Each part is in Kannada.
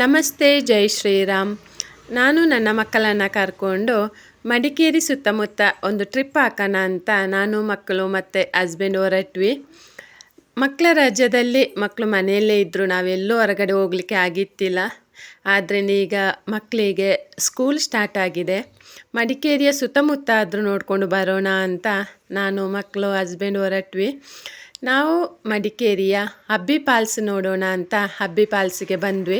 ನಮಸ್ತೆ, ಜೈ ಶ್ರೀರಾಮ್. ನಾನು ನನ್ನ ಮಕ್ಕಳನ್ನು ಕರ್ಕೊಂಡು ಮಡಿಕೇರಿ ಸುತ್ತಮುತ್ತ ಒಂದು ಟ್ರಿಪ್ ಹಾಕೋಣ ಅಂತ ನಾನು ಮಕ್ಕಳು ಮತ್ತು ಹಸ್ಬೆಂಡ್ ಹೊರಟ್ವಿ. ಮಕ್ಕಳ ರಜದಲ್ಲಿ ಮಕ್ಕಳು ಮನೆಯಲ್ಲೇ ಇದ್ದರು, ನಾವೆಲ್ಲೂ ಹೊರಗಡೆ ಹೋಗಲಿಕ್ಕೆ ಆಗಿತ್ತಿಲ್ಲ. ಆದ್ದರಿಂದ ಈಗ ಮಕ್ಕಳಿಗೆ ಸ್ಕೂಲ್ ಸ್ಟಾರ್ಟ್ ಆಗಿದೆ. ಮಡಿಕೇರಿಯ ಸುತ್ತಮುತ್ತ ಆದರೂ ನೋಡಿಕೊಂಡು ಬರೋಣ ಅಂತ ನಾನು ಮಕ್ಕಳು ಹಸ್ಬೆಂಡ್ ಹೊರಟ್ವಿ. ನಾವು ಮಡಿಕೇರಿಯ ಅಬ್ಬಿ ಫಾಲ್ಸ್ ನೋಡೋಣ ಅಂತ ಅಬ್ಬಿ ಫಾಲ್ಸಿಗೆ ಬಂದ್ವಿ.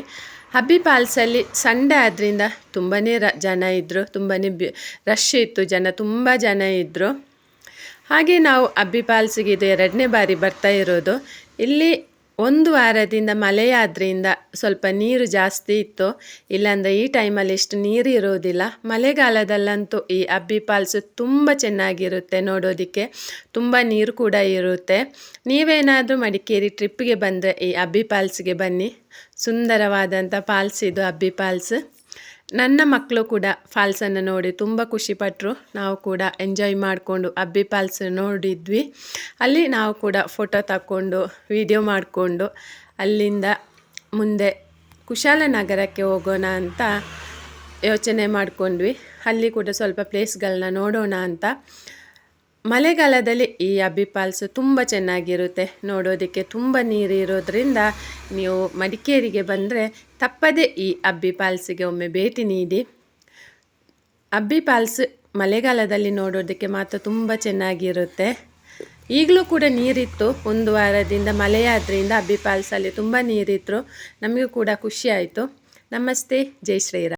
ಅಬ್ಬಿ ಫಾಲ್ಸಲ್ಲಿ ಸಂಡೇ ಆದ್ದರಿಂದ ತುಂಬಾ ಜನ ಇದ್ದರು, ತುಂಬಾ ರಶ್ ಇತ್ತು, ತುಂಬ ಜನ ಇದ್ದರು. ಹಾಗೆ ನಾವು ಅಬ್ಬಿ ಫಾಲ್ಸಿಗೆ ಇದು 2ನೇ ಬಾರಿ ಬರ್ತಾ ಇರೋದು. ಇಲ್ಲಿ ಒಂದು ವಾರದಿಂದ ಮಳೆಯಾದ್ರಿಂದ ಸ್ವಲ್ಪ ನೀರು ಜಾಸ್ತಿ ಇತ್ತು, ಇಲ್ಲಾಂದರೆ ಈ ಟೈಮಲ್ಲಿ ಎಷ್ಟು ನೀರು ಇರೋದಿಲ್ಲ. ಮಳೆಗಾಲದಲ್ಲಂತೂ ಈ ಅಬ್ಬಿ ಫಾಲ್ಸು ತುಂಬ ಚೆನ್ನಾಗಿರುತ್ತೆ ನೋಡೋದಕ್ಕೆ, ತುಂಬ ನೀರು ಕೂಡ ಇರುತ್ತೆ. ನೀವೇನಾದರೂ ಮಡಿಕೇರಿ ಟ್ರಿಪ್ಪಿಗೆ ಬಂದರೆ ಈ ಅಬ್ಬಿ ಫಾಲ್ಸಿಗೆ ಬನ್ನಿ. ಸುಂದರವಾದಂಥ ಫಾಲ್ಸ್ ಇದು ಅಬ್ಬಿ ಫಾಲ್ಸ್. ನನ್ನ ಮಕ್ಕಳು ಕೂಡ ಫಾಲ್ಸನ್ನು ನೋಡಿ ತುಂಬ ಖುಷಿಪಟ್ಟರು. ನಾವು ಕೂಡ ಎಂಜಾಯ್ ಮಾಡಿಕೊಂಡು ಅಬ್ಬಿ ಫಾಲ್ಸ್ ನೋಡಿದ್ವಿ. ಅಲ್ಲಿ ನಾವು ಕೂಡ ಫೋಟೋ ತಕ್ಕೊಂಡು ವಿಡಿಯೋ ಮಾಡಿಕೊಂಡು ಅಲ್ಲಿಂದ ಮುಂದೆ ಕುಶಾಲನಗರಕ್ಕೆ ಹೋಗೋಣ ಅಂತ ಯೋಚನೆ ಮಾಡಿಕೊಂಡ್ವಿ. ಅಲ್ಲಿ ಕೂಡ ಸ್ವಲ್ಪ ಪ್ಲೇಸ್ಗಳನ್ನ ನೋಡೋಣ ಅಂತ. ಮಳೆಗಾಲದಲ್ಲಿ ಈ ಅಬ್ಬಿ ಫಾಲ್ಸ್ ತುಂಬ ಚೆನ್ನಾಗಿರುತ್ತೆ ನೋಡೋದಕ್ಕೆ, ತುಂಬ ನೀರು ಇರೋದ್ರಿಂದ ನೀವು ಮಡಿಕೇರಿಗೆ ಬಂದರೆ ತಪ್ಪದೆ ಈ ಅಬ್ಬಿ ಫಾಲ್ಸಿಗೆ ಒಮ್ಮೆ ಭೇಟಿ ನೀಡಿ. ಅಬ್ಬಿ ಫಾಲ್ಸ್ ಮಳೆಗಾಲದಲ್ಲಿ ನೋಡೋದಕ್ಕೆ ಮಾತ್ರ ತುಂಬ ಚೆನ್ನಾಗಿರುತ್ತೆ. ಈಗಲೂ ಕೂಡ ನೀರಿತ್ತು, ಒಂದು ವಾರದಿಂದ ಮಳೆಯಾದ್ರಿಂದ ಅಬ್ಬಿ ಫಾಲ್ಸಲ್ಲಿ ತುಂಬ ನೀರಿತ್ತು. ನಮಗೂ ಕೂಡ ಖುಷಿ ಆಯಿತು. ನಮಸ್ತೆ, ಜೈ ಶ್ರೀರಾಮ್.